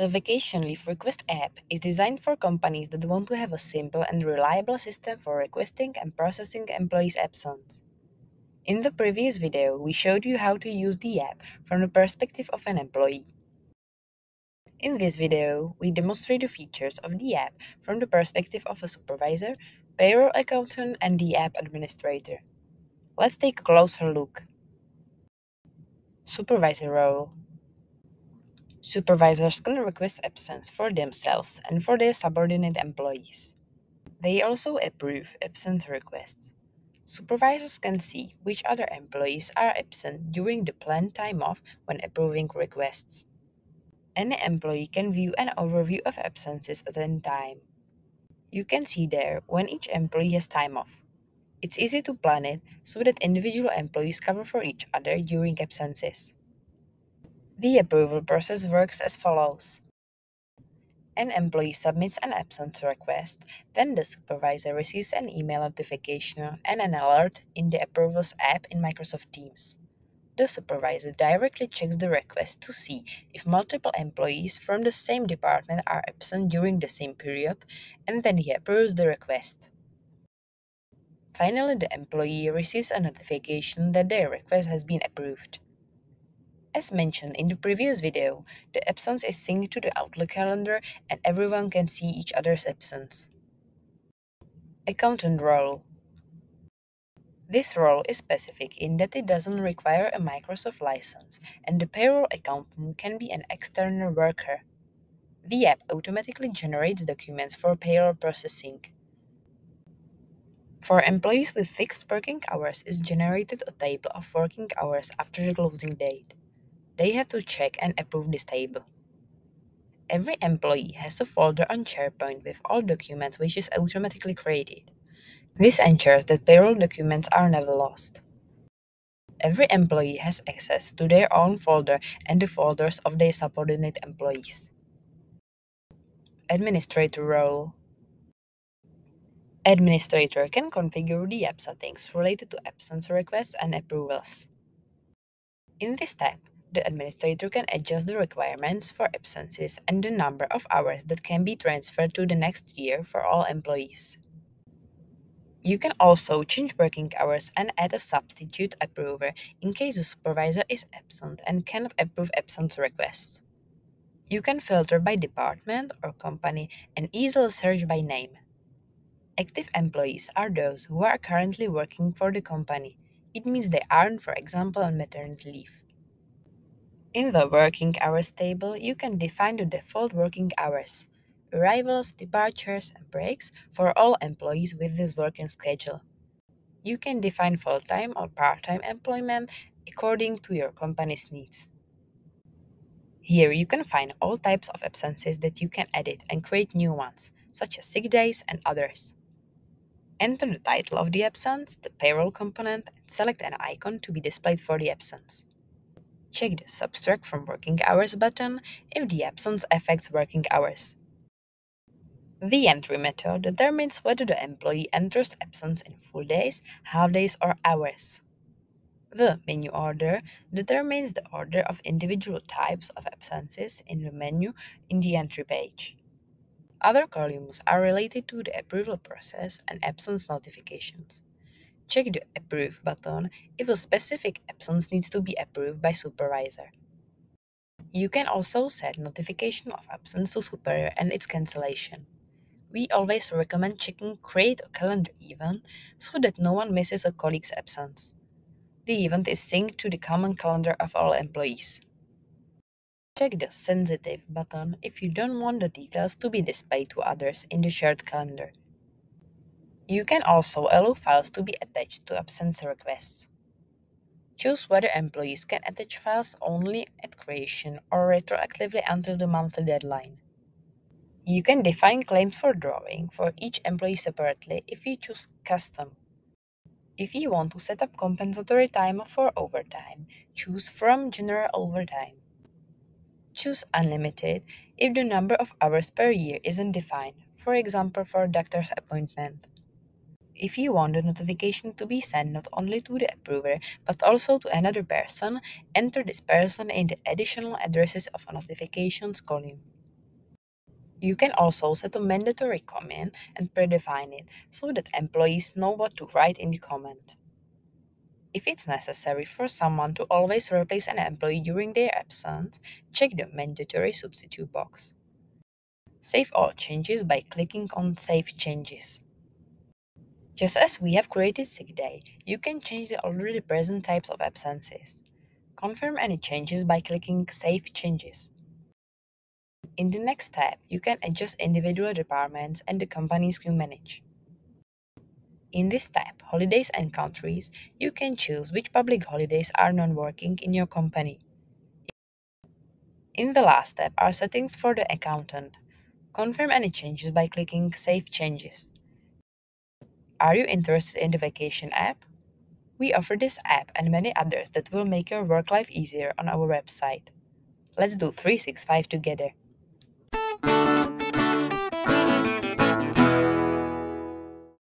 The Vacation Leave Request app is designed for companies that want to have a simple and reliable system for requesting and processing employees' absence. In the previous video, we showed you how to use the app from the perspective of an employee. In this video, we demonstrate the features of the app from the perspective of a supervisor, payroll accountant, and the app administrator. Let's take a closer look. Supervisor role. Supervisors can request absence for themselves and for their subordinate employees. They also approve absence requests. Supervisors can see which other employees are absent during the planned time off when approving requests. Any employee can view an overview of absences at any time. You can see there when each employee has time off. It's easy to plan it so that individual employees cover for each other during absences. The approval process works as follows. An employee submits an absence request, then the supervisor receives an email notification and an alert in the Approvals app in Microsoft Teams. The supervisor directly checks the request to see if multiple employees from the same department are absent during the same period, and then he approves the request. Finally, the employee receives a notification that their request has been approved. As mentioned in the previous video, the absence is synced to the Outlook calendar and everyone can see each other's absence. Accountant role. This role is specific in that it doesn't require a Microsoft license, and the payroll accountant can be an external worker. The app automatically generates documents for payroll processing. For employees with fixed working hours is generated a table of working hours after the closing date. They have to check and approve this table. Every employee has a folder on SharePoint with all documents which is automatically created. This ensures that payroll documents are never lost. Every employee has access to their own folder and the folders of their subordinate employees. Administrator role. Administrator can configure the app settings related to absence requests and approvals. In this tab, the administrator can adjust the requirements for absences and the number of hours that can be transferred to the next year for all employees. You can also change working hours and add a substitute approver in case the supervisor is absent and cannot approve absence requests. You can filter by department or company and easily search by name. Active employees are those who are currently working for the company. It means they aren't, for example, on maternity leave. In the working hours table, you can define the default working hours, arrivals, departures, and breaks for all employees with this working schedule. You can define full-time or part-time employment according to your company's needs. Here you can find all types of absences that you can edit and create new ones, such as sick days and others. Enter the title of the absence, the payroll component, and select an icon to be displayed for the absence. Check the Subtract from Working Hours button if the absence affects working hours. The entry method determines whether the employee enters absence in full days, half days, or hours. The menu order determines the order of individual types of absences in the menu in the entry page. Other columns are related to the approval process and absence notifications. Check the Approve button if a specific absence needs to be approved by supervisor. You can also set notification of absence to superior and its cancellation. We always recommend checking Create a Calendar event so that no one misses a colleague's absence. The event is synced to the common calendar of all employees. Check the Sensitive button if you don't want the details to be displayed to others in the shared calendar. You can also allow files to be attached to absence requests. Choose whether employees can attach files only at creation or retroactively until the monthly deadline. You can define claims for drawing for each employee separately if you choose Custom. If you want to set up compensatory time for overtime, choose from General Overtime. Choose Unlimited if the number of hours per year isn't defined, for example for a doctor's appointment. If you want the notification to be sent not only to the approver but also to another person, enter this person in the Additional Addresses of Notifications column. You can also set a mandatory comment and predefine it so that employees know what to write in the comment. If it's necessary for someone to always replace an employee during their absence, check the mandatory substitute box. Save all changes by clicking on Save Changes. Just as we have created sick day, you can change the already present types of absences. Confirm any changes by clicking Save Changes. In the next tab, you can adjust individual departments and the companies you manage. In this tab, Holidays and Countries, you can choose which public holidays are non-working in your company. In the last tab are settings for the accountant. Confirm any changes by clicking Save Changes. Are you interested in the vacation app? We offer this app and many others that will make your work life easier on our website. Let's do 365 together.